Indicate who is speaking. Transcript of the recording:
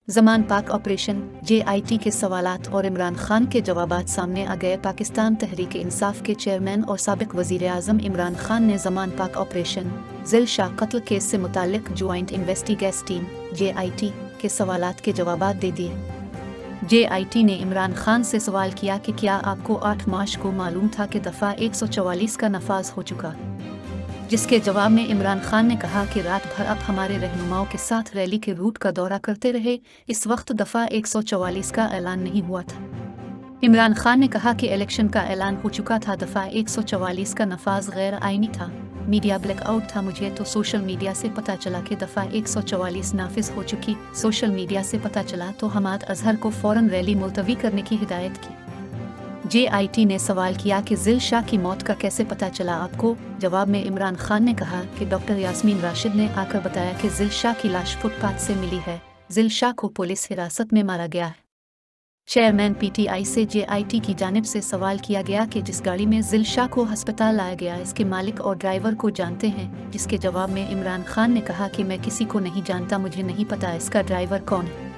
Speaker 1: ज़मान पाक operation JIT के सवालात और इमरान खान के जवाबात सामने आ गए। पाकिस्तान तहरीक इंसाफ के चेयरमैन और साबिक वज़ीर आज़म इमरान खान ने ज़मान पाक ऑपरेशन ज़िल शाह कत्ल केस से मुताल्लिक ज्वाइंट इन्वेस्टिगेशन टीम JIT के सवालात के जवाबात दे दिए। JIT ने इमरान खान से सवाल किया कि क्या आपको 8 मार्च को मालूम था कि दफ़ा 144 का नफाज हो चुका, जिसके जवाब में इमरान खान ने कहा कि रात भर आप हमारे रहनुमाओं के साथ रैली के रूट का दौरा करते रहे, इस वक्त दफ़ा 144 का ऐलान नहीं हुआ था। इमरान खान ने कहा कि इलेक्शन का ऐलान हो चुका था, दफ़ा 144 का नफाज गैर आईनी था, मीडिया ब्लैकआउट था। मुझे तो सोशल मीडिया से पता चला कि दफ़ा 144 नाफिज हो चुकी। सोशल मीडिया से पता चला तो हमाद अजहर को फ़ौरन रैली मुलतवी करने की हिदायत की। JIT ने सवाल किया कि ज़िल शाह की मौत का कैसे पता चला आपको। जवाब में इमरान खान ने कहा कि डॉक्टर यास्मीन राशिद ने आकर बताया कि ज़िल शाह की लाश फुटपाथ से मिली है। ज़िल शाह को पुलिस हिरासत में मारा गया है। चेयरमैन PTI से JIT की जानिब से सवाल किया गया कि जिस गाड़ी में ज़िल शाह को अस्पताल लाया गया, इसके मालिक और ड्राइवर को जानते हैं, जिसके जवाब में इमरान खान ने कहा कि मैं किसी को नहीं जानता, मुझे नहीं पता इसका ड्राइवर कौन है।